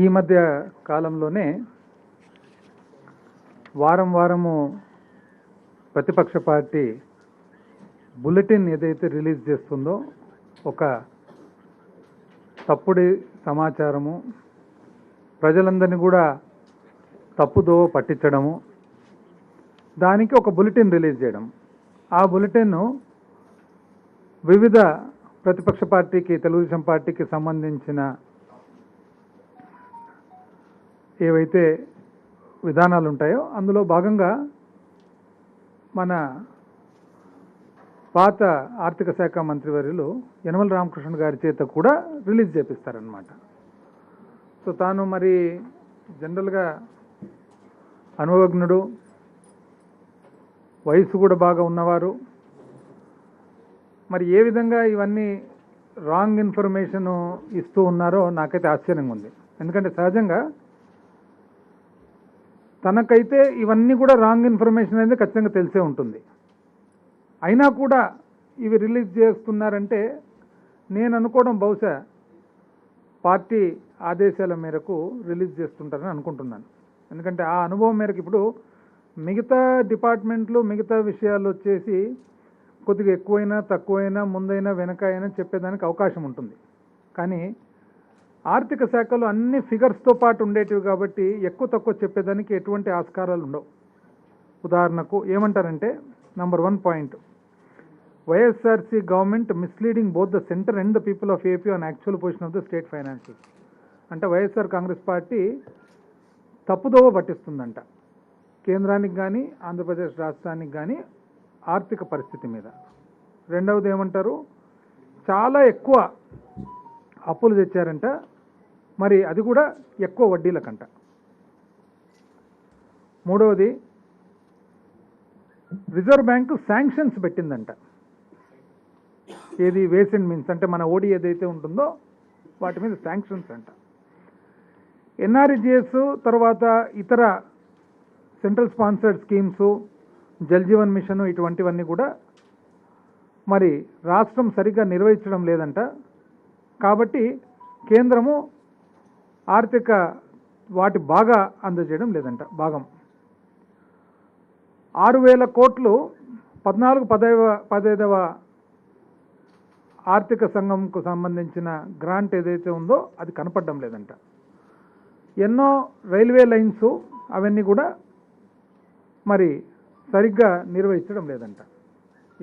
ఈ మధ్య కాలంలోనే వారము ప్రతిపక్ష పార్టీ బులెటిన్ ఏదైతే రిలీజ్ చేస్తుందో ఒక తప్పుడు సమాచారము, ప్రజలందరినీ కూడా తప్పుదో పట్టించడము, దానికి ఒక బులెటిన్ రిలీజ్ చేయడం. ఆ బులెటిన్ వివిధ ప్రతిపక్ష పార్టీకి, తెలుగుదేశం పార్టీకి సంబంధించిన ఏవైతే విధానాలు ఉంటాయో అందులో భాగంగా మన పాత ఆర్థిక శాఖ మంత్రివర్యులు యనమల రామకృష్ణ గారి చేత కూడా రిలీజ్ చేపిస్తారనమాట. సో తాను మరి జనరల్గా అనుభవజ్ఞుడు, వయసు కూడా బాగా ఉన్నవారు, మరి ఏ విధంగా ఇవన్నీ రాంగ్ ఇన్ఫర్మేషన్ ఇస్తూ ఉన్నారో నాకైతే ఆశ్చర్యంగా ఉంది. ఎందుకంటే సహజంగా తనకైతే ఇవన్నీ కూడా రాంగ్ ఇన్ఫర్మేషన్ అనేది ఖచ్చితంగా తెలిసే ఉంటుంది. అయినా కూడా ఇవి రిలీజ్ చేస్తున్నారంటే నేను అనుకోవడం బహుశా పార్టీ ఆదేశాల మేరకు రిలీజ్ చేస్తుంటారని అనుకుంటున్నాను. ఎందుకంటే ఆ అనుభవం మేరకు ఇప్పుడు మిగతా డిపార్ట్మెంట్లు, మిగతా విషయాలు వచ్చేసి కొద్దిగా ఎక్కువైనా తక్కువైనా, ముందైనా వెనకైనా చెప్పేదానికి అవకాశం ఉంటుంది. కానీ ఆర్థిక శాఖలో అన్ని ఫిగర్స్తో పాటు ఉండేటివి కాబట్టి ఎక్కువ తక్కువ చెప్పేదానికి ఎటువంటి ఆస్కారాలు ఉండవు. ఉదాహరణకు ఏమంటారంటే number 1 point, YSRC government misleading both the centre and the people of AP on actual position of the state finances. అంటే వైఎస్ఆర్ కాంగ్రెస్ పార్టీ తప్పుదోవ పట్టిస్తుందంట కేంద్రానికి కానీ ఆంధ్రప్రదేశ్ రాష్ట్రానికి కానీ ఆర్థిక పరిస్థితి మీద. రెండవది ఏమంటారు, చాలా ఎక్కువ అప్పులు తెచ్చారంట, మరి అది కూడా ఎక్కువ వడ్డీలకంట. మూడవది, రిజర్వ్ బ్యాంకు శాంక్షన్స్ పెట్టిందంట. ఏది వేస్ అండ్ మీన్స్ అంటే మన ఓడి ఏదైతే ఉంటుందో వాటి మీద శాంక్షన్స్ అంట. ఎన్ఆర్ఈజిఎస్ తర్వాత ఇతర central sponsored schemes, Jal Jeevan mission ఇటువంటివన్నీ కూడా మరి రాష్ట్రం సరిగ్గా నిర్వహించడం లేదంట. కాబట్టి కేంద్రము ఆర్థిక వాటి బాగా అందజేయడం లేదంట. భాగం 6,000 కోట్లు 14-15వ ఆర్థిక సంఘంకు సంబంధించిన గ్రాంట్ ఏదైతే ఉందో అది కనపడడం లేదంట. ఎన్నో రైల్వే లైన్స్ అవన్నీ కూడా మరి సరిగ్గా నిర్వహించడం లేదంట.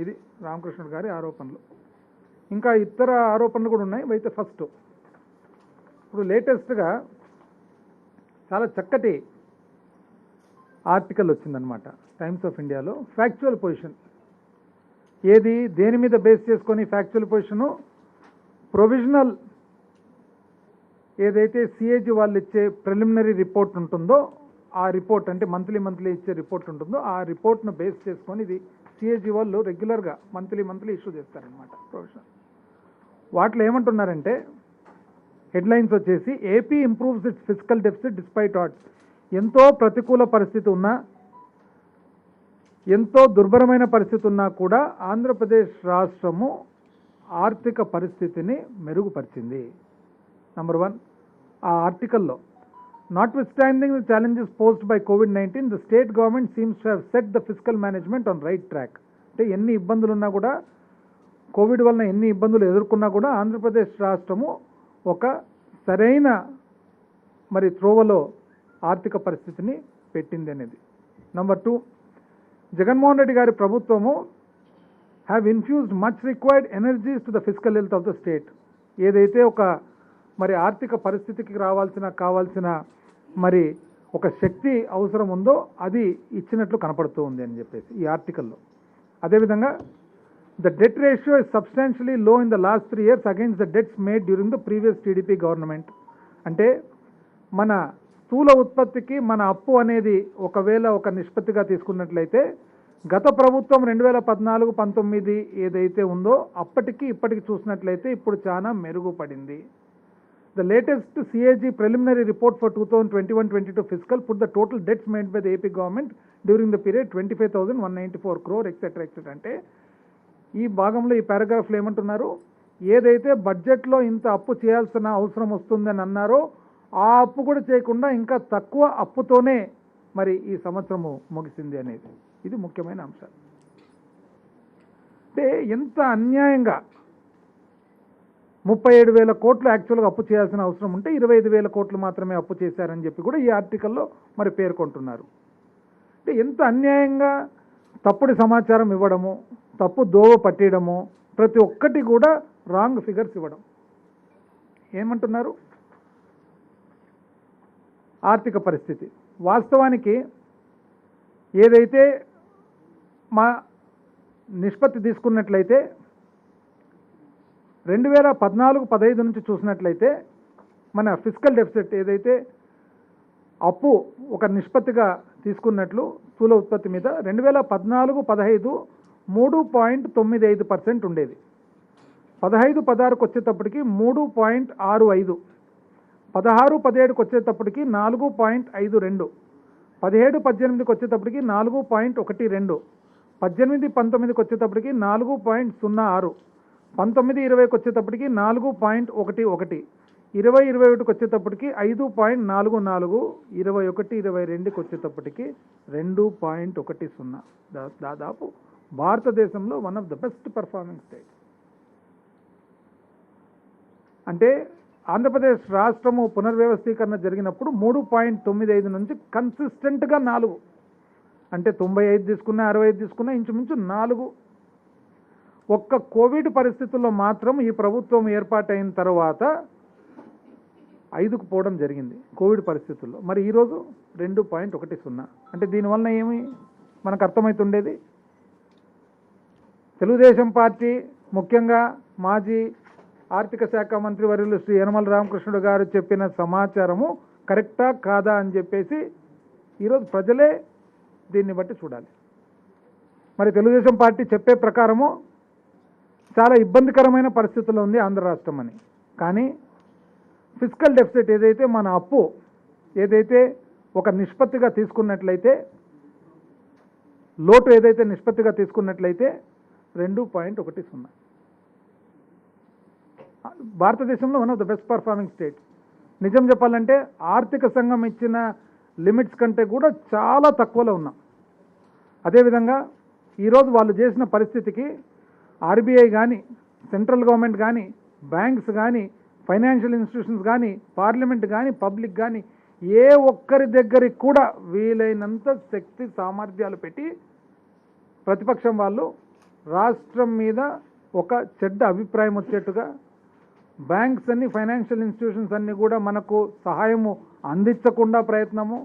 ఇది రామకృష్ణ గారి ఆరోపణలు. ఇంకా ఇతర ఆరోపణలు కూడా ఉన్నాయి. అయితే ఫస్ట్, ఇప్పుడు లేటెస్ట్గా చాలా చక్కటి ఆర్టికల్ వచ్చిందనమాట టైమ్స్ ఆఫ్ ఇండియాలో. ఫ్యాక్చువల్ పొజిషన్ ఏది, దేని మీద బేస్ చేసుకొని ఫ్యాక్చువల్ పొజిషను, ప్రొవిజనల్ ఏదైతే సిఏజీ వాళ్ళు ఇచ్చే ప్రిలిమినరీ రిపోర్ట్ ఉంటుందో ఆ రిపోర్ట్, అంటే మంత్లీ ఇచ్చే రిపోర్ట్ ఉంటుందో ఆ రిపోర్ట్ను బేస్ చేసుకొని ఇది సిఏజీ వాళ్ళు రెగ్యులర్గా మంత్లీ ఇష్యూ చేస్తారనమాట ప్రొవిజనల్. వాటిలో ఏమంటున్నారంటే హెడ్లైన్స్ వచ్చేసి, AP improves its fiscal deficit despite odds. ఎంతో ప్రతికూల పరిస్థితి ఉన్నా, ఎంతో దుర్భరమైన పరిస్థితి ఉన్నా కూడా ఆంధ్రప్రదేశ్ రాష్ట్రము ఆర్థిక పరిస్థితిని మెరుగుపరిచింది. నంబర్ 1 ఆ ఆర్టికల్లో, notwithstanding the challenges posed by COVID-19 the state government seems to have set the physical management on right track. అంటే ఎన్ని ఇబ్బందులు ఉన్నా కూడా, కోవిడ్ వలన ఎన్ని ఇబ్బందులు ఎదుర్కొన్నా కూడా ఆంధ్రప్రదేశ్ రాష్ట్రము ఒక సరైన మరి త్రోవలో ఆర్థిక పరిస్థితిని పెట్టింది అనేది. నంబర్ 2, జగన్మోహన్ రెడ్డి గారి ప్రభుత్వము have infused much required energies to the physical health of the state. ఏదైతే ఒక మరి ఆర్థిక పరిస్థితికి కావాల్సిన మరి ఒక శక్తి అవసరం ఉందో అది ఇచ్చినట్లు కనపడుతూ ఉంది అని చెప్పేసి ఈ ఆర్టికల్లో. అదేవిధంగా, the debt ratio is substantially low in the last 3 years against the debts made during the previous TDP government. అంటే మన స్థూల ఉత్పత్తికి మన అప్పు అనేది ఒకవేళ ఒక నిష్పత్తిగా తీసుకున్నట్లయితే గత ప్రభుత్వం 2014-19 ఏదైతే ఉందో అప్పటికి ఇప్పటికి చూసినట్లయితే ఇప్పుడు చాలా మెరుగుపడింది. The latest CAG preliminary report for 2021-22 fiscal put the total debts made by the AP government during the period 25,194 crore etc. అంటే ఈ భాగంలో ఈ పారాగ్రాఫ్లో ఏమంటున్నారు, ఏదైతే బడ్జెట్లో ఇంత అప్పు చేయాల్సిన అవసరం వస్తుందని అన్నారో ఆ అప్పు కూడా చేయకుండా ఇంకా తక్కువ అప్పుతోనే మరి ఈ సంవత్సరము ముగిసింది అనేది ఇది ముఖ్యమైన అంశం. అంటే ఎంత అన్యాయంగా 37,000 కోట్లు యాక్చువల్గా అప్పు చేయాల్సిన అవసరం ఉంటే 25,000 కోట్లు మాత్రమే అప్పు చేశారని చెప్పి కూడా ఈ ఆర్టికల్లో మరి పేర్కొంటున్నారు. అంటే ఎంత అన్యాయంగా తప్పుడు సమాచారం ఇవ్వడము, తప్పు దోవ పట్టేయడము, ప్రతి ఒక్కటి కూడా రాంగ్ ఫిగర్స్ ఇవ్వడం. ఏమంటున్నారు? ఆర్థిక పరిస్థితి వాస్తవానికి ఏదైతే మా నిష్పత్తి తీసుకున్నట్లయితే 2014-15 నుంచి చూసినట్లయితే మన ఫిస్కల్ డెఫిసిట్ ఏదైతే అప్పు ఒక నిష్పత్తిగా తీసుకున్నట్లు స్థూల ఉత్పత్తి మీద 2014-15 3.95% ఉండేది. 15-16కు వచ్చేటప్పటికి 3.65, 16-17కు వచ్చేటప్పటికి 4.52, 17-18కి వచ్చేటప్పటికి 4.12, 18-19కి వచ్చేటప్పటికి 4.06, 19-20కి వచ్చేటప్పటికి 4.11, 20-21కి వచ్చేటప్పటికి 5.44, 21-22కి వచ్చేటప్పటికి 2.10. దాదాపు భారతదేశంలో one of the best performing state. అంటే ఆంధ్రప్రదేశ్ రాష్ట్రము పునర్వ్యవస్థీకరణ జరిగినప్పుడు 3.95 నుంచి కన్సిస్టెంట్గా 4, అంటే 95 తీసుకున్నా 65 తీసుకున్నా ఇంచుమించు 4. ఒక్క కోవిడ్ పరిస్థితుల్లో మాత్రం ఈ ప్రభుత్వం ఏర్పాటైన తర్వాత 5కు పోవడం జరిగింది కోవిడ్ పరిస్థితుల్లో. మరి ఈరోజు 2.10. అంటే దీనివల్ల ఏమి మనకు అర్థమవుతుండేది? తెలుగుదేశం పార్టీ ముఖ్యంగా మాజీ ఆర్థిక శాఖ మంత్రి వర్యులు శ్రీ యనమల రామకృష్ణుడు గారు చెప్పిన సమాచారము కరెక్టా కాదా అని చెప్పేసి ఈరోజు ప్రజలే దీన్ని బట్టి చూడాలి. మరి తెలుగుదేశం పార్టీ చెప్పే ప్రకారము చాలా ఇబ్బందికరమైన పరిస్థితుల్లో ఉంది ఆంధ్ర రాష్ట్రం అని. కానీ ఫిస్కల్ డెఫిసిట్ ఏదైతే మన అప్పు ఏదైతే ఒక నిష్పత్తిగా తీసుకున్నట్లయితే, లోటు ఏదైతే నిష్పత్తిగా తీసుకున్నట్లయితే 2.10. భారతదేశంలో one of the best performing state. నిజం చెప్పాలంటే ఆర్థిక సంఘం ఇచ్చిన లిమిట్స్ కంటే కూడా చాలా తక్కువలో ఉన్నాం. అదేవిధంగా ఈరోజు వాళ్ళు చేసిన పరిస్థితికి ఆర్బీఐ కానీ, సెంట్రల్ గవర్నమెంట్ కానీ, బ్యాంక్స్ కానీ, ఫైనాన్షియల్ ఇన్స్టిట్యూషన్స్ కానీ, పార్లమెంట్ కానీ, పబ్లిక్ కానీ ఏ ఒక్కరి దగ్గరికి కూడా వీలైనంత శక్తి సామర్థ్యాలు పెట్టి ప్రతిపక్షం వాళ్ళు రాష్ట్రం మీద ఒక చెడ్డ అభిప్రాయం వచ్చేట్టుగా బ్యాంక్స్ అన్ని, ఫైనాన్షియల్ ఇన్స్టిట్యూషన్స్ అన్నీ కూడా మనకు సహాయము అందించకుండా ప్రయత్నము,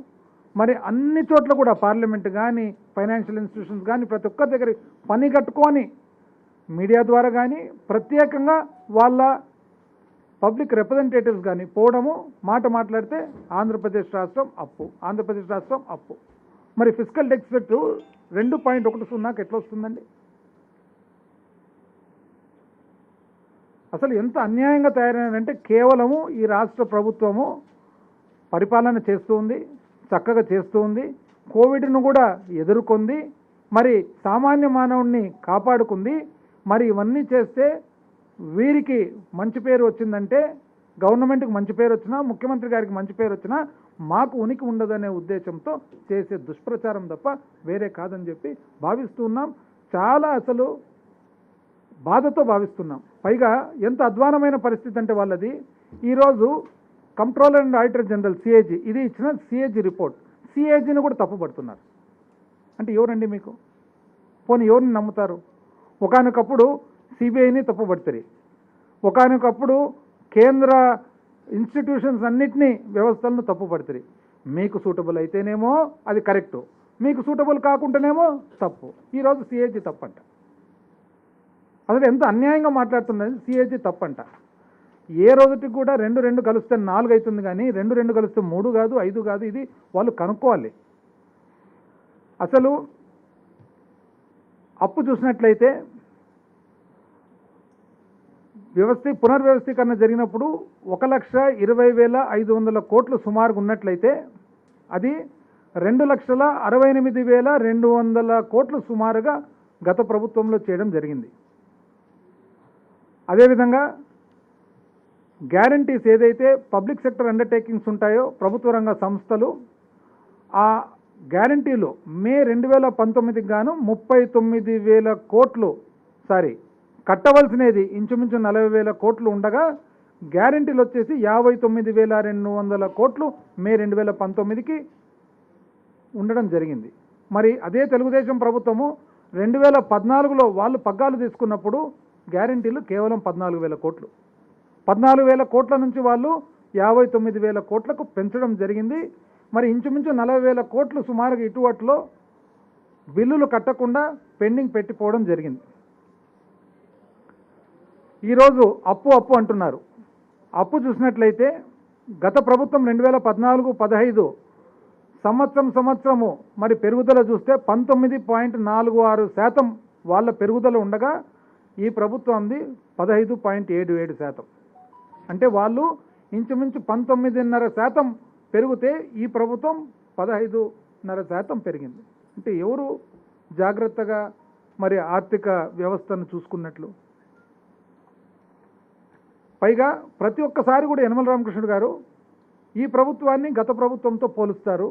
మరి అన్ని చోట్ల కూడా పార్లమెంట్ కానీ, ఫైనాన్షియల్ ఇన్స్టిట్యూషన్స్ కానీ ప్రతి ఒక్కరి దగ్గర పని కట్టుకొని మీడియా ద్వారా కానీ, ప్రత్యేకంగా వాళ్ళ పబ్లిక్ రిప్రజెంటేటివ్స్ కానీ పోవడము, మాట మాట్లాడితే ఆంధ్రప్రదేశ్ రాష్ట్రం అప్పు, ఆంధ్రప్రదేశ్ రాష్ట్రం అప్పు. మరి ఫిస్కల్ డెఫిసిట్ 2.10కి ఎట్లా వస్తుందండి? అసలు ఎంత అన్యాయంగా తయారైందంటే కేవలము ఈ రాష్ట్ర ప్రభుత్వము పరిపాలన చేస్తూ ఉంది, చక్కగా చేస్తూ ఉంది, కోవిడ్ను కూడా ఎదుర్కొంది, మరి సామాన్య మానవుణ్ణి కాపాడుకుంది. మరి ఇవన్నీ చేస్తే వీరికి మంచి పేరు వచ్చిందంటే, గవర్నమెంట్కి మంచి పేరు వచ్చినా, ముఖ్యమంత్రి గారికి మంచి పేరు వచ్చినా మాకు ఉనికి ఉండదనే ఉద్దేశంతో చేసే దుష్ప్రచారం తప్ప వేరే కాదని చెప్పి భావిస్తున్నాం. చాలా అసలు బాధతో భావిస్తున్నాం. పైగా ఎంత అధ్వానమైన పరిస్థితి అంటే వాళ్ళది, ఈరోజు controller and auditor general CAG ఇది ఇచ్చిన సిఏజీ రిపోర్ట్, సిఏజీని కూడా తప్పుపడుతున్నారు. అంటే ఎవరండి మీకు? పోనీ ఎవరిని నమ్ముతారు? ఒకానొకప్పుడు సిబిఐని తప్పుపడతారు, ఒకానొకప్పుడు కేంద్ర ఇన్స్టిట్యూషన్స్ అన్నిటినీ వ్యవస్థలను తప్పుపడతారు. మీకు సూటబుల్ అయితేనేమో అది కరెక్టు, మీకు సూటబుల్ కాకుండానేమో తప్పు. ఈరోజు సిఏజీ తప్పంట. అసలు ఎంత అన్యాయంగా మాట్లాడుతున్నది. సిఏజీ తప్పంట. ఏ రోజుకి కూడా 2 కలిస్తే 4 అవుతుంది, కానీ 2 కలిస్తే 3 కాదు, 5 కాదు. ఇది వాళ్ళు కనుక్కోవాలి. అసలు అప్పు చూసినట్లయితే పునర్వ్యవస్థీకరణ జరిగినప్పుడు 1,20,500 కోట్లు సుమారుగా ఉన్నట్లయితే అది 2,68,200 కోట్లు సుమారుగా గత ప్రభుత్వంలో చేయడం జరిగింది. అదేవిధంగా గ్యారంటీస్ ఏదైతే పబ్లిక్ సెక్టర్ అండర్టేకింగ్స్ ఉంటాయో ప్రభుత్వ రంగ సంస్థలు, ఆ గ్యారంటీలు మే 2019కి గాను 39,000 కోట్లు కట్టవలసినది ఇంచుమించు 40,000 కోట్లు ఉండగా గ్యారంటీలు వచ్చేసి 59,200 కోట్లు మే 2019కి ఉండడం జరిగింది. మరి అదే తెలుగుదేశం ప్రభుత్వము 2014లో వాళ్ళు పగ్గాలు తీసుకున్నప్పుడు గ్యారంటీలు కేవలం 14,000 కోట్లు. 14,000 కోట్ల నుంచి వాళ్ళు 59,000 కోట్లకు పెంచడం జరిగింది. మరి ఇంచుమించు 40,000 కోట్లు సుమారుగా ఇటువట్లో బిల్లులు కట్టకుండా పెండింగ్ పెట్టిపోవడం జరిగింది. ఈరోజు అప్పు అంటున్నారు. అప్పు చూసినట్లయితే గత ప్రభుత్వం 2014-15 సంవత్సరము మరి పెరుగుదల చూస్తే 19.46% వాళ్ళ పెరుగుదల ఉండగా ఈ ప్రభుత్వంది 15.77%. అంటే వాళ్ళు ఇంచుమించు 19.5% పెరిగితే ఈ ప్రభుత్వం 15.5% పెరిగింది. అంటే ఎవరు జాగ్రత్తగా మరి ఆర్థిక వ్యవస్థను చూసుకున్నట్లు? పైగా ప్రతి ఒక్కసారి కూడా యనమల రామకృష్ణుడు గారు ఈ ప్రభుత్వాన్ని గత ప్రభుత్వంతో పోలుస్తారు.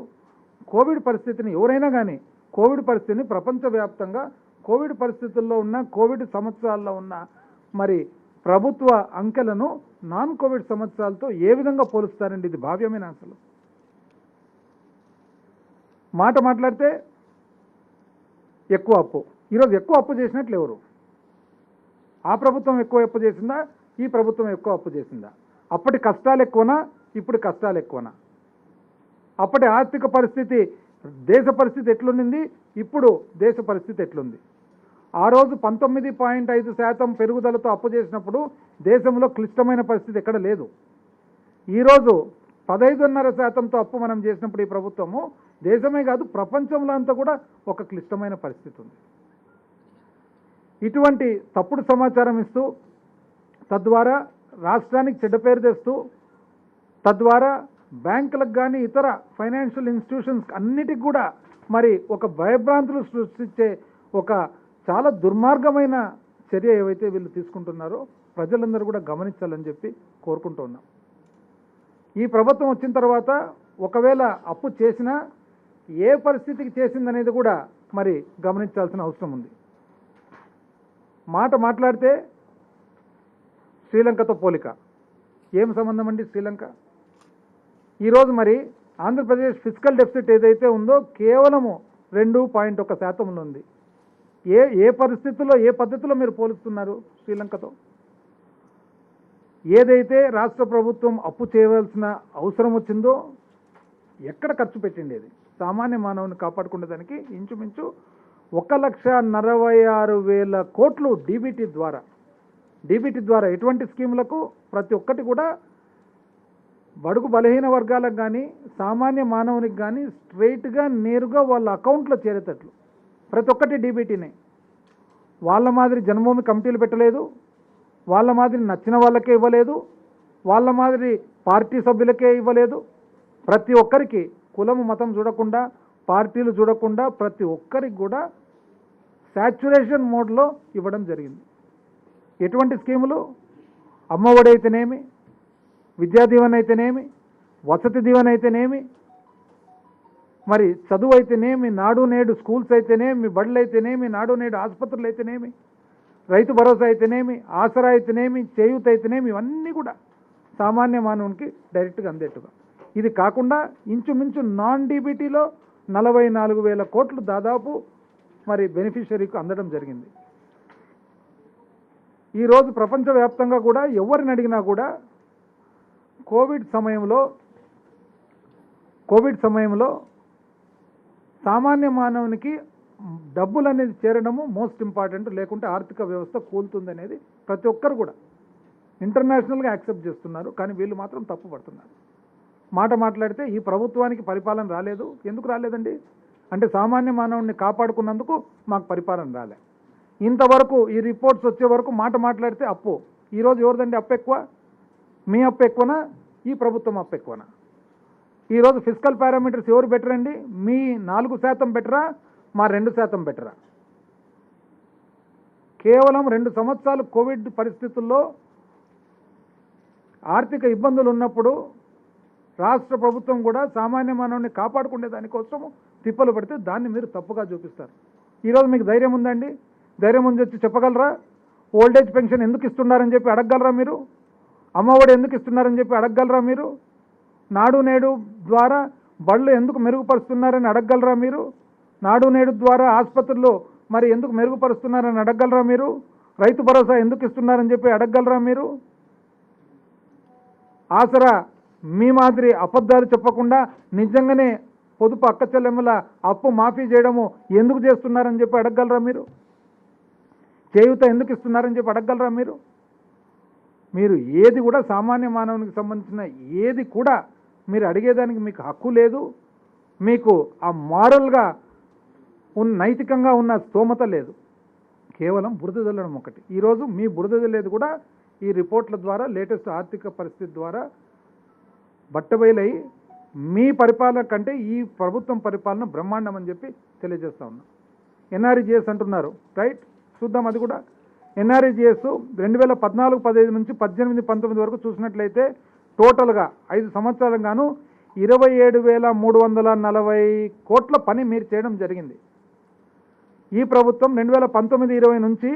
కోవిడ్ పరిస్థితిని ఎవరైనా కానీ కోవిడ్ పరిస్థితిని ప్రపంచవ్యాప్తంగా కోవిడ్ పరిస్థితుల్లో ఉన్న కోవిడ్ సంవత్సరాల్లో ఉన్న మరి ప్రభుత్వ అంకెలను నాన్ కోవిడ్ సంవత్సరాలతో ఏ విధంగా పోలుస్తారండి? ఇది భావ్యమైన అసలు మాట్లాడితే ఎక్కువ అప్పు. ఈరోజు ఎక్కువ అప్పు చేసినట్లు ఎవరు? ఆ ప్రభుత్వం ఎక్కువ అప్పు చేసిందా? ఈ ప్రభుత్వం ఎక్కువ అప్పు చేసిందా? అప్పటి కష్టాలు ఎక్కువనా? ఇప్పుడు కష్టాలు ఎక్కువనా? అప్పటి ఆర్థిక పరిస్థితి దేశ పరిస్థితి ఎట్లుంది? ఇప్పుడు దేశ పరిస్థితి ఎట్లుంది? ఆ రోజు 19.5% పెరుగుదలతో అప్పు చేసినప్పుడు దేశంలో క్లిష్టమైన పరిస్థితి ఎక్కడ లేదు. ఈరోజు 15.5%తో అప్పు మనం చేసినప్పుడు ఈ ప్రభుత్వము దేశమే కాదు ప్రపంచంలో అంతా కూడా ఒక క్లిష్టమైన పరిస్థితి ఉంది. ఇటువంటి తప్పుడు సమాచారం ఇస్తూ తద్వారా రాష్ట్రానికి చెడ్డ పేరు తెస్తూ తద్వారా బ్యాంకులకు కానీ ఇతర ఫైనాన్షియల్ ఇన్స్టిట్యూషన్స్ అన్నిటికి కూడా మరి ఒక భయభ్రాంతులు సృష్టించే ఒక చాలా దుర్మార్గమైన చర్య ఏవైతే వీళ్ళు తీసుకుంటున్నారో ప్రజలందరూ కూడా గమనించాలని చెప్పి కోరుకుంటున్నాం. ఈ ప్రభుత్వం వచ్చిన తర్వాత ఒకవేళ అప్పు చేసినా ఏ పరిస్థితికి చేసిందనేది కూడా మరి గమనించాల్సిన అవసరం ఉంది. మాట్లాడితే శ్రీలంకతో పోలిక. ఏం సంబంధం అండి శ్రీలంక? ఈరోజు మరి ఆంధ్రప్రదేశ్ ఫిజికల్ డెఫిసిట్ ఏదైతే ఉందో కేవలము 2.1% ఉంది. ఏ పరిస్థితుల్లో ఏ పద్ధతిలో మీరు పోలుస్తున్నారు శ్రీలంకతో? ఏదైతే రాష్ట్ర ప్రభుత్వం అప్పు చేయవలసిన అవసరం వచ్చిందో ఎక్కడ ఖర్చు పెట్టిండేది? సామాన్య మానవుని కాపాడుకునేదానికి ఇంచుమించు 1,46,000 కోట్లు డీబీటీ ద్వారా ఎటువంటి స్కీములకు ప్రతి ఒక్కటి కూడా బడుగు బలహీన వర్గాలకు కానీ సామాన్య మానవునికి కానీ స్ట్రైట్గా నేరుగా వాళ్ళ అకౌంట్లో చేరేటట్లు ప్రతి ఒక్కటి డీబీటీనే. వాళ్ళ మాదిరి జన్మభూమి కమిటీలు పెట్టలేదు, వాళ్ళ మాదిరి నచ్చిన వాళ్ళకే ఇవ్వలేదు, వాళ్ళ మాదిరి పార్టీ సభ్యులకే ఇవ్వలేదు. ప్రతి ఒక్కరికి కులము మతం చూడకుండా పార్టీలు చూడకుండా ప్రతి ఒక్కరికి కూడా శాచ్యురేషన్ మోడ్లో ఇవ్వడం జరిగింది. ఎటువంటి స్కీములు? అమ్మఒడి అయితేనేమి, విద్యా దీవెన అయితేనేమి, వసతి దీవెన అయితేనేమి, మరి చదువు అయితేనేమి, నాడు నేడు స్కూల్స్ అయితేనేమి, బడులు అయితేనేమి, నాడు నేడు ఆసుపత్రులు అయితేనేమి, రైతు భరోసా అయితేనేమి, ఆసరా అయితేనేమి, చేయూత అయితేనేమి, ఇవన్నీ కూడా సామాన్య మానవునికి డైరెక్ట్గా అందేట్టుగా. ఇది కాకుండా ఇంచుమించు నాన్ డీబీటీలో 44,000 కోట్లు దాదాపు మరి బెనిఫిషరీకి అందడం జరిగింది. ఈరోజు ప్రపంచవ్యాప్తంగా కూడా ఎవరిని అడిగినా కూడా కోవిడ్ సమయంలో సామాన్య మానవునికి డబ్బులు అనేది చేరడము మోస్ట్ ఇంపార్టెంట్, లేకుంటే ఆర్థిక వ్యవస్థ కూలుతుంది అనేది ప్రతి ఒక్కరు కూడా ఇంటర్నేషనల్గా యాక్సెప్ట్ చేస్తున్నారు. కానీ వీళ్ళు మాత్రం తప్పు పడుతున్నారు. మాట్లాడితే ఈ ప్రభుత్వానికి పరిపాలన రాలేదు. ఎందుకు రాలేదండి అంటే సామాన్య మానవుడిని కాపాడుకున్నందుకు మాకు పరిపాలన రాలే. ఇంతవరకు ఈ రిపోర్ట్స్ వచ్చే వరకు మాట్లాడితే అప్పు. ఈరోజు ఎవరిదండి అప్పు ఎక్కువ? మీ అప్పు ఎక్కువనా? ఈ ప్రభుత్వం అప్పు ఎక్కువనా? ఈరోజు ఫిజికల్ పారామీటర్స్ ఎవరు బెటర్ అండి? మీ 4% బెటరా, మా 2% బెటరా? కేవలం 2 సంవత్సరాలు కోవిడ్ పరిస్థితుల్లో ఆర్థిక ఇబ్బందులు ఉన్నప్పుడు రాష్ట్ర ప్రభుత్వం కూడా సామాన్య మానవుని కాపాడుకునే దానికోసము తిప్పలు పడితే దాన్ని మీరు తప్పుగా చూపిస్తారు. ఈరోజు మీకు ధైర్యం ఉందండి? ధైర్యం ఉంది వచ్చి చెప్పగలరా? ఓల్డేజ్ పెన్షన్ ఎందుకు ఇస్తున్నారని చెప్పి అడగగలరా మీరు? అమ్మఒడి ఎందుకు ఇస్తున్నారని చెప్పి అడగగలరా మీరు? నాడు నేడు ద్వారా బళ్ళు ఎందుకు మెరుగుపరుస్తున్నారని అడగగలరా మీరు? నాడు నేడు ద్వారా ఆసుపత్రుల్లో మరి ఎందుకు మెరుగుపరుస్తున్నారని అడగగలరా మీరు? రైతు భరోసా ఎందుకు ఇస్తున్నారని చెప్పి అడగగలరా మీరు? ఆసరా మీ మాదిరి అబద్ధాలు చెప్పకుండా నిజంగానే పొదుపు అక్క చెల్లెమ్మల అప్పు మాఫీ చేయడము ఎందుకు చేస్తున్నారని చెప్పి అడగగలరా మీరు? చేయూత ఎందుకు ఇస్తున్నారని చెప్పి అడగగలరా మీరు? మీరు ఏది కూడా సామాన్య మానవునికి సంబంధించిన ఏది కూడా మీరు అడిగేదానికి మీకు హక్కు లేదు. మీకు ఆ మారల్గా నైతికంగా ఉన్న స్తోమత లేదు. కేవలం బురద జల్లడం ఒకటి. ఈరోజు మీ బురద జల్లేది కూడా ఈ రిపోర్ట్ల ద్వారా లేటెస్ట్ ఆర్థిక పరిస్థితి ద్వారా బట్టబయలై మీ పరిపాలన కంటే ఈ ప్రభుత్వం పరిపాలన బ్రహ్మాండం అని చెప్పి తెలియజేస్తా ఉన్నాం. ఎన్ఆర్ఈజీఎస్ అంటున్నారు, రైట్? చూద్దాం అది కూడా. ఎన్ఆర్ఈజీఎస్ 2014-15 నుంచి 18-19 వరకు చూసినట్లయితే టోటల్గా 5 సంవత్సరాలకు గాను 27,340 కోట్ల పని మీరు చేయడం జరిగింది. ఈ ప్రభుత్వం 2019-20 నుంచి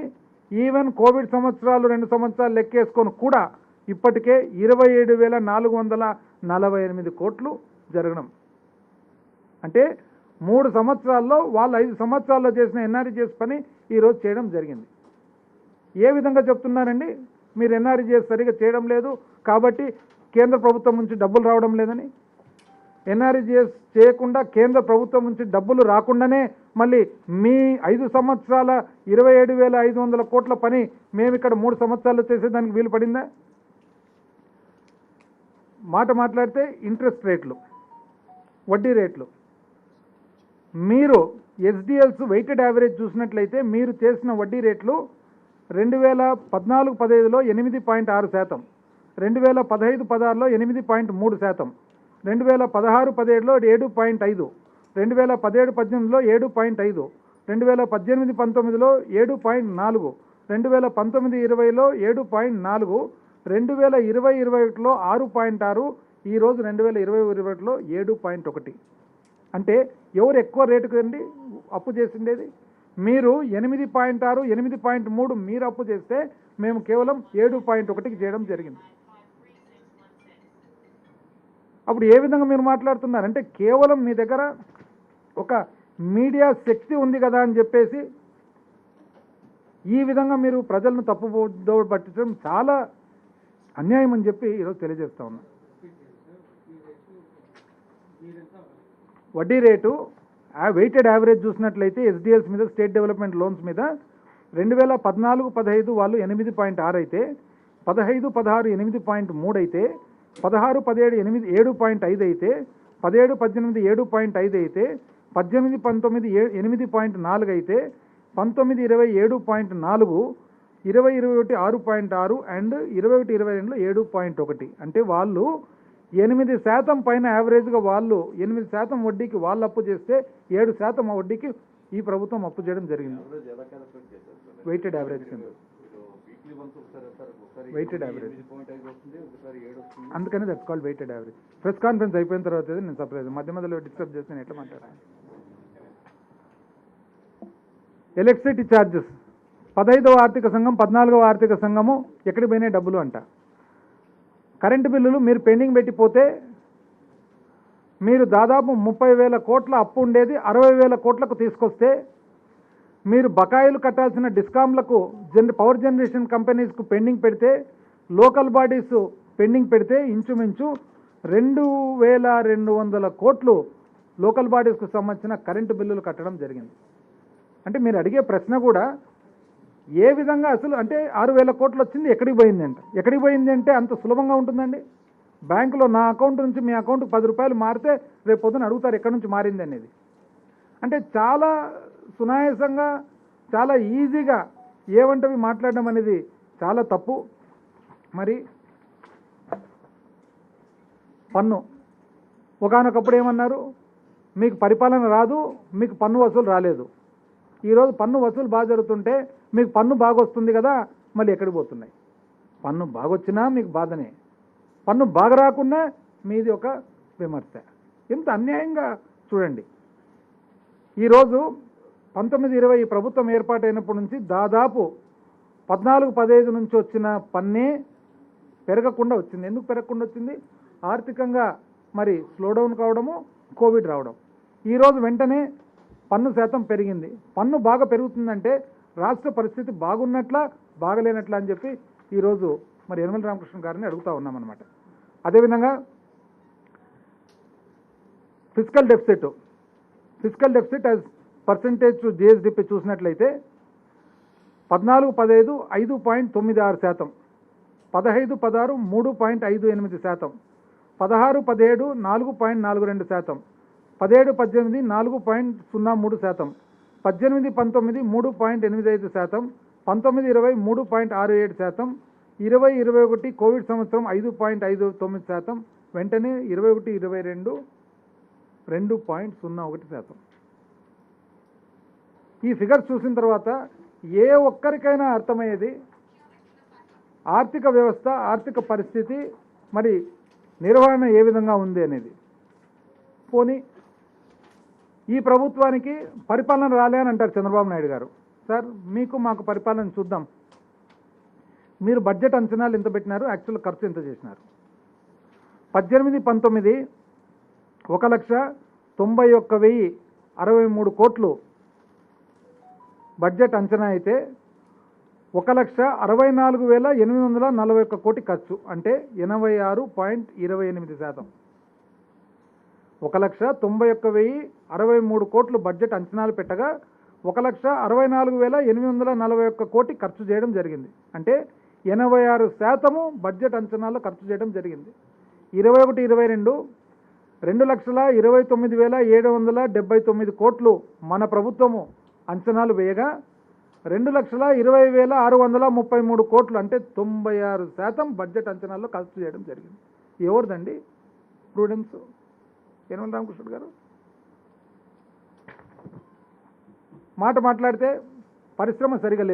ఈవెన్ కోవిడ్ సంవత్సరాలు 2 సంవత్సరాలు లెక్కేసుకొని కూడా ఇప్పటికే 27,448 కోట్లు జరగడం. అంటే 3 సంవత్సరాల్లో వాళ్ళు 5 సంవత్సరాల్లో చేసిన ఎన్ఆర్ఈజీఎస్ పని ఈరోజు చేయడం జరిగింది. ఏ విధంగా చెప్తున్నారండి? మీరు ఎన్ఆర్ఈజీఎస్ సరిగా చేయడం లేదు కాబట్టి కేంద్ర ప్రభుత్వం నుంచి డబ్బులు రావడం లేదని. ఎన్ఆర్ఈజీఎస్ చేయకుండా కేంద్ర ప్రభుత్వం నుంచి డబ్బులు రాకుండానే మళ్ళీ మీ 5 సంవత్సరాల 27,500 కోట్ల పని మేము ఇక్కడ 3 సంవత్సరాల్లో చేసేదానికి వీలు పడిందా? మాట్లాడితే ఇంట్రెస్ట్ రేట్లు, వడ్డీ రేట్లు, మీరు ఎస్డిఎల్స్ వెయిటెడ్ యావరేజ్ చూసినట్లయితే మీరు చేసిన వడ్డీ రేట్లు 2014-15లో 8.6%, 2015-16లో 8.3%, 2016-17లో 7.5%, 2017-18లో 7.5%, 2018-19లో 7.4%, 2019-20లో 7.4%, 2020-21లో 6.6%, ఈరోజు 2020-21లో 7.1%. అంటే ఎవరు ఎక్కువ రేటుకు అండి అప్పు చేసిండేది? మీరు 8.6, 8.3 మీరు అప్పు చేస్తే మేము కేవలం 7.1కి చేయడం జరిగింది. అప్పుడు ఏ విధంగా మీరు మాట్లాడుతున్నారు? అంటే కేవలం మీ దగ్గర ఒక మీడియా శక్తి ఉంది కదా అని చెప్పేసి ఈ విధంగా మీరు ప్రజలను తప్పుదో పట్టడం చాలా అన్యాయం అని చెప్పి ఈరోజు తెలియజేస్తా ఉన్నా. వడ్డీ రేటు వెయిటెడ్ యావరేజ్ చూసినట్లయితే ఎస్డిఎల్స్ మీద, స్టేట్ డెవలప్మెంట్ లోన్స్ మీద 2014-15 వాళ్ళు 8.6 అయితే, 15-16 8.3 అయితే, 16-17 7.5 అయితే, 17-18 7.5 అయితే, 18-19 8.4 అయితే, 19-20 7.4, 20-21 6.6 అండ్ 21-22లో 7.1. అంటే వాళ్ళు 8% పైన యావరేజ్గా వాళ్ళు 8% వడ్డీకి వాళ్ళు అప్పు చేస్తే 7% వడ్డీకి ఈ ప్రభుత్వం అప్పు చేయడం జరిగింది. వెయిటెడ్ యావరేజ్ కింద వెయిటెడ్ యావరేజ్, అందుకని that's called weighted average. Press conference అయిపోయిన తర్వాత నేను సర్ప్రైజ్ మధ్యలో డిస్టర్బ్ చేస్తే నేను ఎట్లా మాట్లాడాను? ఎలక్ట్రిసిటీ ఛార్జెస్ 15వ ఆర్థిక సంఘం 14వ ఆర్థిక సంఘము ఎక్కడికి పోయినాయి డబ్బులు అంట. కరెంటు బిల్లులు మీరు పెండింగ్ పెట్టిపోతే మీరు దాదాపు 30,000 కోట్ల అప్పు ఉండేది 60,000 కోట్లకు తీసుకొస్తే, మీరు బకాయిలు కట్టాల్సిన డిస్కామ్లకు పవర్ జనరేషన్ కంపెనీస్కు పెండింగ్ పెడితే, లోకల్ బాడీస్ పెండింగ్ పెడితే ఇంచుమించు 2,200 కోట్లు లోకల్ బాడీస్కు సంబంధించిన కరెంటు బిల్లులు కట్టడం జరిగింది. అంటే మీరు అడిగే ప్రశ్న కూడా ఏ విధంగా అసలు అంటే 6,000 కోట్లు వచ్చింది ఎక్కడికి పోయింది అంట. ఎక్కడికి పోయింది అంటే అంత సులభంగా ఉంటుందండి? బ్యాంకులో నా అకౌంట్ నుంచి మీ అకౌంట్కి 10 రూపాయలు మారితే రేపు పొద్దున అడుగుతారు ఎక్కడి నుంచి మారింది అనేది. అంటే చాలా సునాయాసంగా చాలా ఈజీగా ఏవంటవి మాట్లాడడం అనేది చాలా తప్పు. మరి పన్ను ఒకానొకప్పుడు ఏమన్నారు? మీకు పరిపాలన రాదు, మీకు పన్ను వసూలు రాలేదు. ఈరోజు పన్ను వసూలు బాగా జరుగుతుంటే మీకు పన్ను బాగా వస్తుంది కదా, మళ్ళీ ఎక్కడికి పోతున్నాయి? పన్ను బాగొచ్చినా మీకు బాధనే, పన్ను బాగా రాకుండా మీది ఒక విమర్శ. ఎంత అన్యాయంగా చూడండి. ఈరోజు 19-20 ప్రభుత్వం ఏర్పాటైనప్పటి నుంచి దాదాపు 14-15 నుంచి వచ్చిన పన్నే పెరగకుండా వచ్చింది. ఎందుకు పెరగకుండా వచ్చింది? ఆర్థికంగా మరి స్లోడౌన్ కావడము, కోవిడ్ రావడం. ఈరోజు వెంటనే పన్ను శాతం పెరిగింది. పన్ను బాగా పెరుగుతుందంటే రాష్ట్ర పరిస్థితి బాగున్నట్లా బాగలేనట్లా అని చెప్పి ఈరోజు మరి యనమల రామకృష్ణ గారిని అడుగుతూ ఉన్నామన్నమాట. అదేవిధంగా physical deficit as percentage to GSDP చూసినట్లయితే 14-15 5.96%, 15-16 3.58%, 16-17 4.42%, 17-18 4.03%, 18-19 3.85%, 19-20 3.67%, 20-21 కోవిడ్ సంవత్సరం 5.59%, వెంటనే 21-22 2.01%. ఈ ఫిగర్స్ చూసిన తర్వాత ఏ ఒక్కరికైనా అర్థమయ్యేది ఆర్థిక వ్యవస్థ, ఆర్థిక పరిస్థితి మరి నిర్వహణ ఏ విధంగా ఉంది అనేది. పోనీ ఈ ప్రభుత్వానికి పరిపాలన రాలే అని అంటారు చంద్రబాబు నాయుడు గారు. సార్, మీకు మాకు పరిపాలన చూద్దాం. మీరు బడ్జెట్ అంచనాలు ఎంత పెట్టినారు, యాక్చువల్ ఖర్చు ఎంత చేసినారు? 18-19 1,91,063 కోట్లు బడ్జెట్ అంచనా అయితే 1,64,841 కోటి ఖర్చు, అంటే 86.28%. 1,91,063 కోట్లు బడ్జెట్ అంచనాలు పెట్టగా 1,64,841 కోటి ఖర్చు చేయడం జరిగింది. అంటే 86% బడ్జెట్ అంచనాల్లో ఖర్చు చేయడం జరిగింది. 21-22 2,29,779 కోట్లు మన ప్రభుత్వము అంచనాలు వేయగా 2,20,633 కోట్లు, అంటే 96% బడ్జెట్ అంచనాల్లో ఖర్చు చేయడం జరిగింది. ఎవరిదండి ప్రూడెన్స్? యనమల రామకృష్ణ గారు మాట్లాడితే పరిశ్రమ సరిగా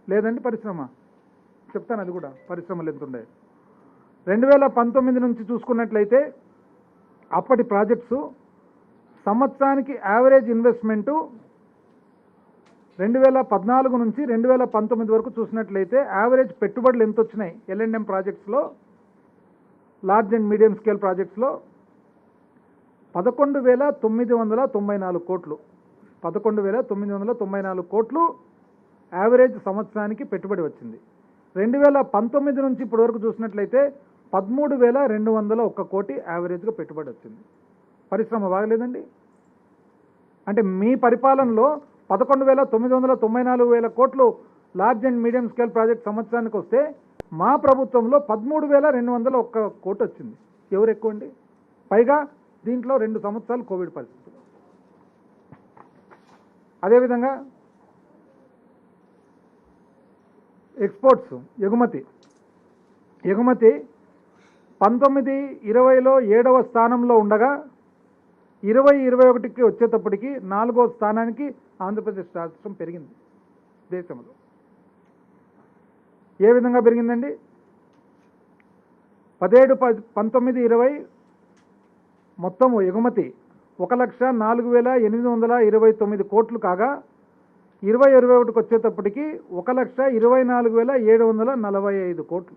లేదండి. పరిశ్రమ చెప్తాను, అది కూడా పరిశ్రమలు ఎంత ఉన్నాయి. 2019 నుంచి చూసుకున్నట్లయితే అప్పటి ప్రాజెక్ట్స్ సంవత్సరానికి యావరేజ్ ఇన్వెస్ట్మెంటు 2014 నుంచి 2019 వరకు చూసినట్లయితే యావరేజ్ పెట్టుబడులు ఎంత వచ్చినాయి L&M ప్రాజెక్ట్స్లో, లార్జ్ అండ్ మీడియం స్కేల్ ప్రాజెక్ట్స్లో 11,994 కోట్లు. 11,994 కోట్లు యావరేజ్ సంవత్సరానికి పెట్టుబడి వచ్చింది. 2019 నుంచి ఇప్పటి వరకు చూసినట్లయితే 13,201 కోటి యావరేజ్గా పెట్టుబడి వచ్చింది. పరిశ్రమ బాగలేదండి. అంటే మీ పరిపాలనలో 11,994 కోట్లు large and medium scale project సంవత్సరానికి వస్తే మా ప్రభుత్వంలో 13,201 కోటి వచ్చింది. ఎవరు ఎక్కువ అండి? పైగా దీంట్లో 2 సంవత్సరాలు కోవిడ్ పరిస్థితులు. అదేవిధంగా ఎక్స్పోర్ట్స్, ఎగుమతి 19-20లో 7వ స్థానంలో ఉండగా 20-21కి వచ్చేటప్పటికి 4వ స్థానానికి ఆంధ్రప్రదేశ్ రాష్ట్రం పెరిగింది దేశంలో. ఏ విధంగా పెరిగిందండి? 17-19-20 మొత్తం ఎగుమతి 1,04,829 కోట్లు కాగా 20-21కి వచ్చేటప్పటికి 1,24,745 కోట్లు.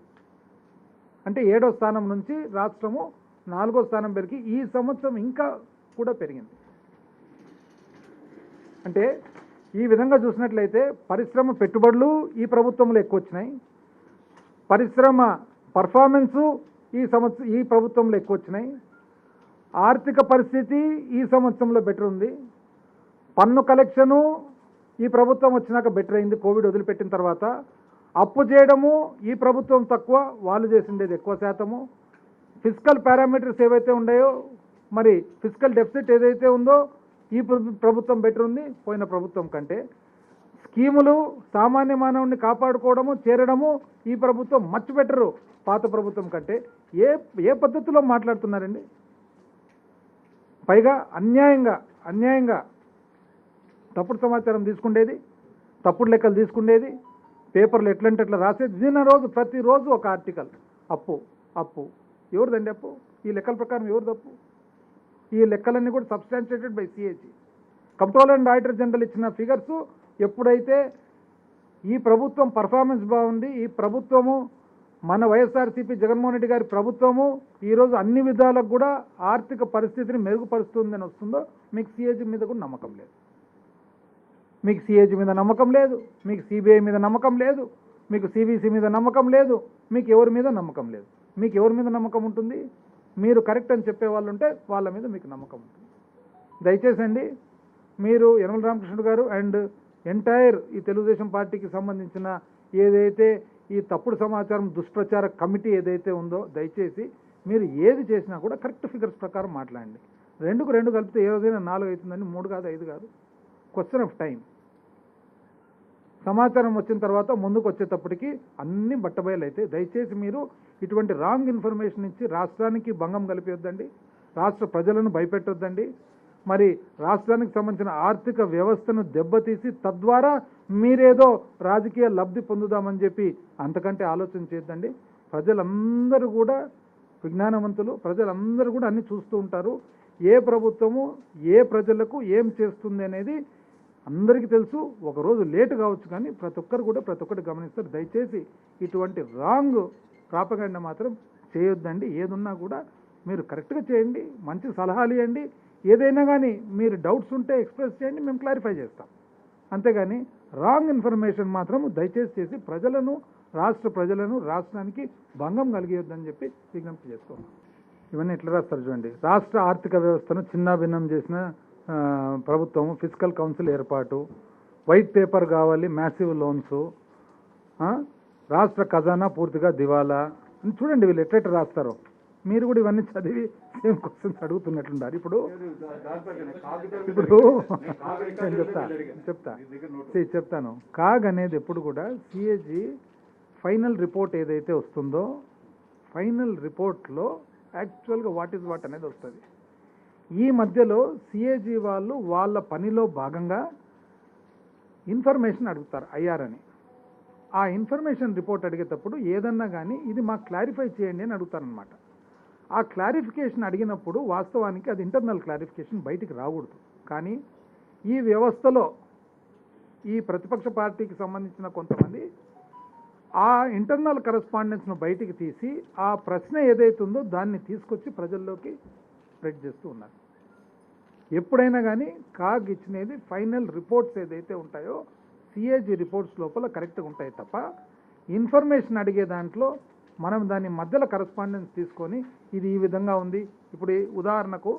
అంటే 7వ స్థానం నుంచి రాష్ట్రము 4వ స్థానం పెరిగి ఈ సంవత్సరం ఇంకా కూడా పెరిగింది. అంటే ఈ విధంగా చూసినట్లయితే పరిశ్రమ పెట్టుబడులు ఈ ప్రభుత్వంలో ఎక్కువ వచ్చినాయి, పరిశ్రమ పర్ఫార్మెన్సు ఈ ప్రభుత్వంలో ఎక్కువ వచ్చినాయి, ఆర్థిక పరిస్థితి ఈ సంవత్సరంలో బెటర్ ఉంది, పన్ను కలెక్షను ఈ ప్రభుత్వం వచ్చినాక బెటర్ అయింది కోవిడ్ వదిలిపెట్టిన తర్వాత, అప్పు చేయడము ఈ ప్రభుత్వం తక్కువ, వాళ్ళు చేసిండేది ఎక్కువ శాతము, ఫిజికల్ పారామీటర్స్ ఏవైతే ఉన్నాయో మరి ఫిజికల్ డెఫిసిట్ ఏదైతే ఉందో ఈ ప్రభుత్వం బెటర్ ఉంది పోయిన ప్రభుత్వం కంటే, స్కీములు సామాన్య మానవుడిని కాపాడుకోవడము చేరడము ఈ ప్రభుత్వం మచ్ బెటరు పాత ప్రభుత్వం కంటే. ఏ పద్ధతిలో మాట్లాడుతున్నారండి? పైగా అన్యాయంగా తప్పుడు సమాచారం తీసుకుండేది, తప్పుడు లెక్కలు తీసుకుండేది, పేపర్లు ఎట్లంటే ఎట్లా రాసేది. ప్రతిరోజు ఒక ఆర్టికల్ అప్పు ఎవరిదండి అప్పు? ఈ లెక్కల ప్రకారం ఎవరు తప్పు? ఈ లెక్కలన్నీ కూడా substantiated by CAG. Controller and auditor general ఇచ్చిన ఫిగర్స్ ఎప్పుడైతే ఈ ప్రభుత్వం పర్ఫార్మెన్స్ బాగుంది, ఈ ప్రభుత్వము మన వైఎస్ఆర్సీపీ జగన్మోహన్ రెడ్డి గారి ప్రభుత్వము ఈరోజు అన్ని విధాలకు కూడా ఆర్థిక పరిస్థితిని మెరుగుపరుస్తుందని వస్తుందో మీకు సిఏజీ మీద కూడా నమ్మకం లేదు. మీకు సిఏజీ మీద నమ్మకం లేదు, మీకు సిబిఐ మీద నమ్మకం లేదు, మీకు సిబిసి మీద నమ్మకం లేదు, మీకు ఎవరి మీద నమ్మకం లేదు. మీకు ఎవరి మీద నమ్మకం ఉంటుంది? మీరు కరెక్ట్ అని చెప్పే వాళ్ళు ఉంటే వాళ్ళ మీద మీకు నమ్మకం ఉంటుంది. దయచేసి అండి, మీరు యనమల రామకృష్ణుడు గారు అండ్ ఎంటైర్ ఈ తెలుగుదేశం పార్టీకి సంబంధించిన ఏదైతే ఈ తప్పుడు సమాచారం దుష్ప్రచార కమిటీ ఏదైతే ఉందో, దయచేసి మీరు ఏది చేసినా కూడా కరెక్ట్ ఫిగర్స్ ప్రకారం మాట్లాడండి. 2కు 2 కలిపితే ఏ రోజైనా 4 అవుతుందని, 3 కాదు 5 కాదు. Question of time. సమాచారం వచ్చిన తర్వాత ముందుకు వచ్చేటప్పటికి అన్ని బట్టబయలు అయితే దయచేసి మీరు ఇటువంటి రాంగ్ ఇన్ఫర్మేషన్ ఇచ్చి రాష్ట్రానికి భంగం కలిపేయొద్దండి, రాష్ట్ర ప్రజలను భయపెట్టొద్దండి. మరి రాష్ట్రానికి సంబంధించిన ఆర్థిక వ్యవస్థను దెబ్బతీసి తద్వారా మీరేదో రాజకీయ లబ్ధి పొందుదామని చెప్పి అంతకంటే ఆలోచన చేయొద్దండి. ప్రజలందరూ కూడా విజ్ఞానవంతులు, ప్రజలందరూ కూడా అన్ని చూస్తూ ఉంటారు. ఏ ప్రభుత్వము ఏ ప్రజలకు ఏం చేస్తుంది అనేది అందరికీ తెలుసు. ఒకరోజు లేటు కావచ్చు కానీ ప్రతి ఒక్కరు కూడా ప్రతి ఒక్కటి గమనిస్తారు. దయచేసి ఇటువంటి రాంగ్ ప్రాపగండా మాత్రం చేయొద్దండి. ఏదున్నా కూడా మీరు కరెక్ట్గా చేయండి, మంచి సలహాలు ఇవ్వండి. ఏదైనా కానీ మీరు డౌట్స్ ఉంటే ఎక్స్ప్రెస్ చేయండి, మేము క్లారిఫై చేస్తాం. అంతేగాని రాంగ్ ఇన్ఫర్మేషన్ మాత్రం దయచేసి చేసి ప్రజలను, రాష్ట్ర ప్రజలను, రాష్ట్రానికి భంగం కలిగేయొద్దని చెప్పి విజ్ఞప్తి చేసుకోండి. ఇవన్నీ ఎట్లా రాస్తారు చూడండి. రాష్ట్ర ఆర్థిక వ్యవస్థను చిన్నాభిన్నం చేసిన ప్రభుత్వం, ఫిజికల్ కౌన్సిల్ ఏర్పాటు, వైట్ పేపర్ కావాలి, మ్యాసివ్ లోన్స్, రాష్ట్ర ఖజానా పూర్తిగా దివాలా. చూడండి వీళ్ళు ఎట్లెట్లా రాస్తారో. మీరు కూడా ఇవన్నీ చదివి సేమ్ క్వశ్చన్స్ అడుగుతున్నట్లుండారు. ఇప్పుడు నేను చెప్తాను. కాగ్ అనేది ఎప్పుడు కూడా సిఏజీ ఫైనల్ రిపోర్ట్ ఏదైతే వస్తుందో, ఫైనల్ రిపోర్ట్లో యాక్చువల్గా వాట్ ఈజ్ వాట్ అనేది వస్తుంది. ఈ మధ్యలో సిఏజీ వాళ్ళు వాళ్ళ పనిలో భాగంగా ఇన్ఫర్మేషన్ అడుగుతారు, ఐఆర్ అని. ఆ ఇన్ఫర్మేషన్ రిపోర్ట్ అడిగేటప్పుడు ఏదన్నా కానీ ఇది మాకు క్లారిఫై చేయండి అని అడుగుతారనమాట. ఆ క్లారిఫికేషన్ అడిగినప్పుడు వాస్తవానికి అది ఇంటర్నల్ క్లారిఫికేషన్ బయటికి రాకూడదు. కానీ ఈ వ్యవస్థలో ఈ ప్రతిపక్ష పార్టీకి సంబంధించిన కొంతమంది ఆ ఇంటర్నల్ కరెస్పాండెన్స్ను బయటికి తీసి ఆ ప్రశ్న ఏదైతే ఉందో దాన్ని తీసుకొచ్చి ప్రజల్లోకి స్ప్రెడ్ చేస్తూ ఉన్నారు. ఎప్పుడైనా కానీ కాగ్ ఇచ్చినది ఫైనల్ రిపోర్ట్స్ ఏదైతే ఉంటాయో సిఏజీ రిపోర్ట్స్ లోపల కరెక్ట్గా ఉంటాయి తప్ప ఇన్ఫర్మేషన్ అడిగే దాంట్లో మనం దాని మధ్యలో కరెస్పాండెన్స్ తీసుకొని ఇది ఈ విధంగా ఉంది. ఇప్పుడు ఉదాహరణకు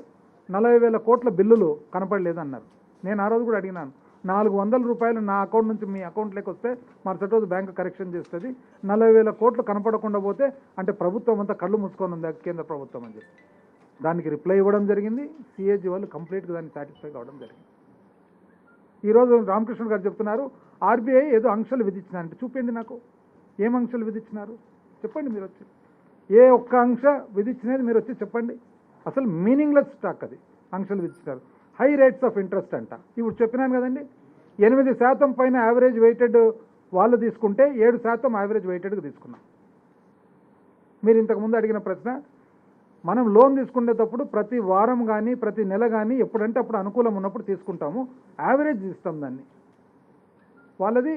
40,000 కోట్ల బిల్లులు కనపడలేదన్నారు. నేను ఆ రోజు కూడా అడిగినాను, 400 రూపాయలు నా అకౌంట్ నుంచి మీ అకౌంట్లోకి వస్తే మరుసటి రోజు బ్యాంకు కరెక్షన్ చేస్తుంది, 40,000 కోట్లు కనపడకుండా పోతే అంటే ప్రభుత్వం అంతా కళ్ళు మూసుకొని ఉంది కేంద్ర ప్రభుత్వం అని చెప్పి దానికి రిప్లై ఇవ్వడం జరిగింది. సిఏజీ వాళ్ళు కంప్లీట్గా దాన్ని సాటిస్ఫై కావడం జరిగింది. ఈరోజు రామకృష్ణ గారు చెప్తున్నారు ఆర్బీఐ ఏదో ఆంక్షలు విధించినారంటే చూపించండి నాకు, ఏం ఆంక్షలు విధించినారు చెప్పండి. మీరు వచ్చి ఏ ఒక్క ఆంక్ష విధించినది మీరు వచ్చి చెప్పండి. అసలు మీనింగ్లెస్ స్టాక్ అది ఆంక్షలు విధించినారు. హై రేట్స్ ఆఫ్ ఇంట్రెస్ట్ అంట. ఇప్పుడు చెప్పినాను కదండి, 8% పైన యావరేజ్ వెయిటెడ్ వాళ్ళు తీసుకుంటే 7% యావరేజ్ వెయిటెడ్గా తీసుకున్నాం. మీరు ఇంతకుముందు అడిగిన ప్రశ్న, మనం లోన్ తీసుకునేటప్పుడు ప్రతి వారం కానీ ప్రతి నెల కానీ ఎప్పుడంటే అప్పుడు అనుకూలం ఉన్నప్పుడు తీసుకుంటాము, యావరేజ్ ఇస్తాం దాన్ని. వాళ్ళది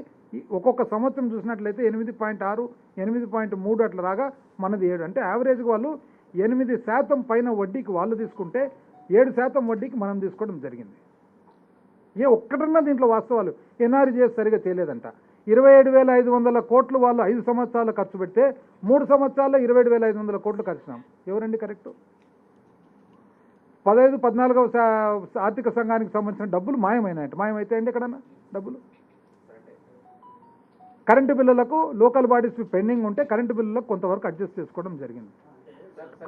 ఒక్కొక్క సంవత్సరం చూసినట్లయితే 8.6, 8.3 అట్లా రాగా మనది 7. అంటే యావరేజ్గా వాళ్ళు 8% పైన వడ్డీకి వాళ్ళు తీసుకుంటే 7% వడ్డీకి మనం తీసుకోవడం జరిగింది. ఏ ఒక్కటన్నా దీంట్లో వాస్తవాలు ఎన్ఆర్జీఎస్ సరిగా తేలేదంట. 27,500 కోట్లు వాళ్ళు 5 సంవత్సరాలు ఖర్చు పెడితే 3 సంవత్సరాల్లో 27,500 కోట్లు ఖర్చున్నాం. ఎవరండి కరెక్టు? 15-14వ ఆర్థిక సంఘానికి సంబంధించిన డబ్బులు మాయమైనాయంట. మాయమైతే అండి ఎక్కడన్నా డబ్బులు. కరెంటు బిల్లులకు లోకల్ బాడీస్ పెండింగ్ ఉంటే కరెంటు బిల్లులకు కొంతవరకు అడ్జస్ట్ చేసుకోవడం జరిగింది.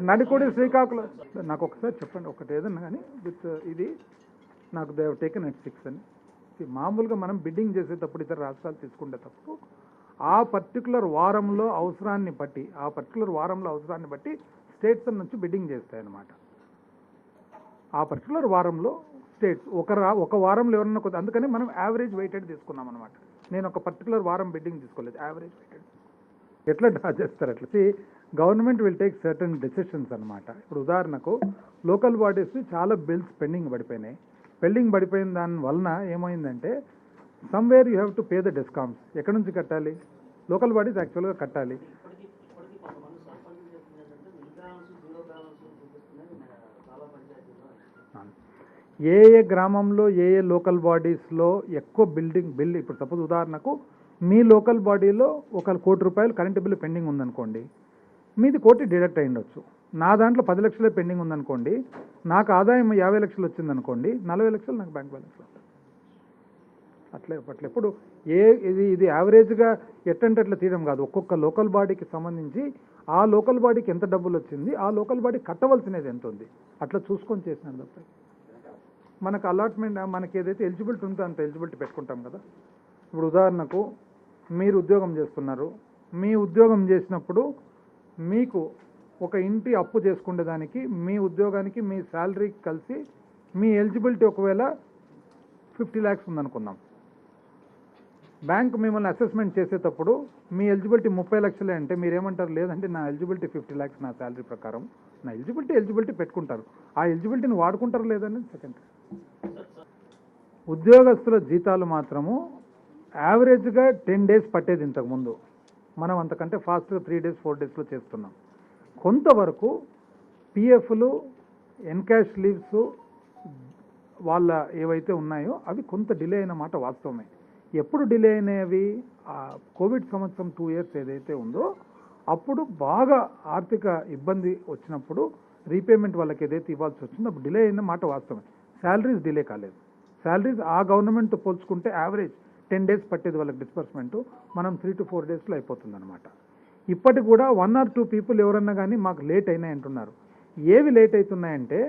నడికొడి శ్రీకాకుళం నాకు ఒకసారి చెప్పండి, ఒకటి ఏదన్నా కానీ విత్ ఇది నాకు దే హావ్ టేకెన్ ఎట్ 6 అని. మామూలుగా మనం బిడ్డింగ్ చేసేటప్పుడు ఇతర రాష్ట్రాలు తీసుకునేటప్పుడు ఆ పర్టికులర్ వారంలో అవసరాన్ని బట్టి స్టేట్స్ నుంచి బిడ్డింగ్ చేస్తాయన్నమాట. ఆ పర్టికులర్ వారంలో స్టేట్స్ ఒక వారంలో ఎవరన్నా కొద్ది, అందుకని మనం యావరేజ్ వెయిటెడ్ తీసుకున్నాం అనమాట. నేను ఒక పర్టికులర్ వారం బిడ్డింగ్ తీసుకోలేదు, యావరేజ్ వెయిటెడ్. ఎట్లా డ్రా చేస్తారు అట్లా government will take certain decisions అనమాట. ఇప్పుడు ఉదాహరణకు లోకల్ బాడీస్ చాలా బిల్స్ పెండింగ్ పడిపోయినాయి. పెండింగ్ పడిపోయిన దాని వలన ఏమైందంటే somewhere you have to pay the discounts. ఎక్కడి నుంచి కట్టాలి? లోకల్ బాడీస్ యాక్చువల్గా కట్టాలి. ఏ ఏ గ్రామంలో ఏ ఏ లోకల్ బాడీస్లో ఎక్కువ బిల్ ఇప్పుడు సపోజ్ ఉదాహరణకు మీ లోకల్ బాడీలో ఒక ₹1,00,00,000 కరెంటు బిల్లు పెండింగ్ ఉందనుకోండి, మీది 1,00,00,000 డిడక్ట్ అయ్యిండొచ్చు. నా దాంట్లో 10 లక్షలే పెండింగ్ ఉందనుకోండి, నాకు ఆదాయం 50 లక్షలు వచ్చిందనుకోండి, 40 లక్షలు నాకు బ్యాంక్ బ్యాలెన్స్ వస్తుంది. అట్లా ఎప్పుడు ఇది యావరేజ్గా ఎట్టంటే అట్లా తీయడం కాదు. ఒక్కొక్క లోకల్ బాడీకి సంబంధించి ఆ లోకల్ బాడీకి ఎంత డబ్బులు వచ్చింది, ఆ లోకల్ బాడీ కట్టవలసినది ఎంత ఉంది, అట్లా చూసుకొని చేసినాను తప్ప మనకు అలాట్మెంట్ మనకి ఏదైతే ఎలిజిబిలిటీ ఉందో అంత ఎలిజిబిలిటీ పెట్టుకుంటాం కదా. ఇప్పుడు ఉదాహరణకు మీరు ఉద్యోగం చేస్తున్నారు. మీ ఉద్యోగం చేసినప్పుడు మీకు ఒక ఇంటి అప్పు చేసుకునేదానికి మీ ఉద్యోగానికి మీ శాలరీ కలిసి మీ ఎలిజిబిలిటీ ఒకవేళ 50 lakhs ఉందనుకుందాం. బ్యాంక్ మిమ్మల్ని అసెస్మెంట్ చేసేటప్పుడు మీ ఎలిజిబిలిటీ 30 లక్షలే అంటే మీరేమంటారు? లేదంటే నా ఎలిజిబిలిటీ 50 lakhs నా శాలరీ ప్రకారం. నా ఎలిజిబిలిటీ పెట్టుకుంటారు. ఆ ఎలిజిబిలిటీని వాడుకుంటారు లేదని సెకండ్. ఉద్యోగస్తుల జీతాలు మాత్రము యావరేజ్గా 10 days పట్టేది ఇంతకుముందు. మనం అంతకంటే ఫాస్ట్గా 3 days 4 daysలో చేస్తున్నాం. కొంతవరకు పిఎఫ్లు ఎన్కాష్ లీవ్స్ వాళ్ళ ఏవైతే ఉన్నాయో అవి కొంత డిలే అయిన మాట వాస్తవమే. ఎప్పుడు డిలే అయినవి? కోవిడ్ సంవత్సరం 2 years ఏదైతే ఉందో అప్పుడు బాగా ఆర్థిక ఇబ్బంది వచ్చినప్పుడు రీపేమెంట్ వాళ్ళకి ఏదైతే ఇవ్వాల్సి వచ్చిందో అప్పుడు డిలే అయిన మాట వాస్తవమే. శాలరీస్ డిలే కాలేదు. శాలరీస్ ఆ గవర్నమెంట్తో పోల్చుకుంటే యావరేజ్ 10 days పట్టేది వాళ్ళకి డిస్బర్స్మెంటు, మనం 3 to 4 daysలో అయిపోతుంది అనమాట. ఇప్పటికి కూడా 1 or 2 people ఎవరన్నా కానీ మాకు లేట్ అయినాయి అంటున్నారు. ఏవి లేట్ అవుతున్నాయంటే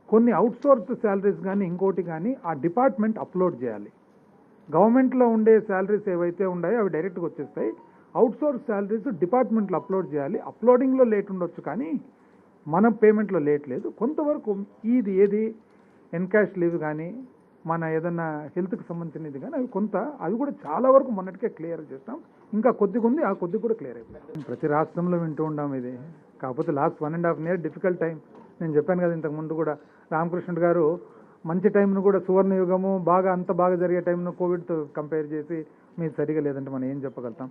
కొన్ని అవుట్సోర్స్ శాలరీస్ కానీ ఇంకోటి కానీ ఆ డిపార్ట్మెంట్ అప్లోడ్ చేయాలి. గవర్నమెంట్లో ఉండే శాలరీస్ ఏవైతే ఉన్నాయో అవి డైరెక్ట్గా వచ్చేస్తాయి. అవుట్సోర్స్ శాలరీస్ డిపార్ట్మెంట్లో అప్లోడ్ చేయాలి. అప్లోడింగ్లో లేట్ ఉండొచ్చు కానీ మన పేమెంట్లో లేట్ లేదు. కొంతవరకు ఏది ఎన్కాష్ లీవ్ కానీ మన ఏదన్నా హెల్త్కి సంబంధించినది కానీ అవి కూడా చాలా వరకు మొన్నటికే క్లియర్ చేస్తాం. ఇంకా కొద్దిగా ఉంది, ఆ కొద్దిగా కూడా క్లియర్ అయిపోయింది. ప్రతి రాష్ట్రంలో వింటూ ఉంటాం ఇది. కాకపోతే లాస్ట్ 1.5 years డిఫికల్ట్ టైం. నేను చెప్పాను కదా ఇంతకుముందు కూడా, రామకృష్ణుడు గారు మంచి టైంను కూడా సువర్ణ యుగము అంత బాగా జరిగే టైంను కోవిడ్తో కంపేర్ చేసి మీరు సరిగా లేదంటే మనం ఏం చెప్పగలుగుతాం?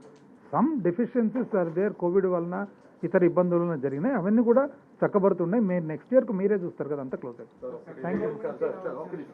Some deficiencies are there. COVID వలన ఇతర ఇబ్బందుల వలన జరిగినాయి. అవన్నీ కూడా చక్కబడుతున్నాయి. మీరు నెక్స్ట్ ఇయర్కు మీరే చూస్తారు కదా, అంతా క్లోజ్ అయిపోయింది. Thank you.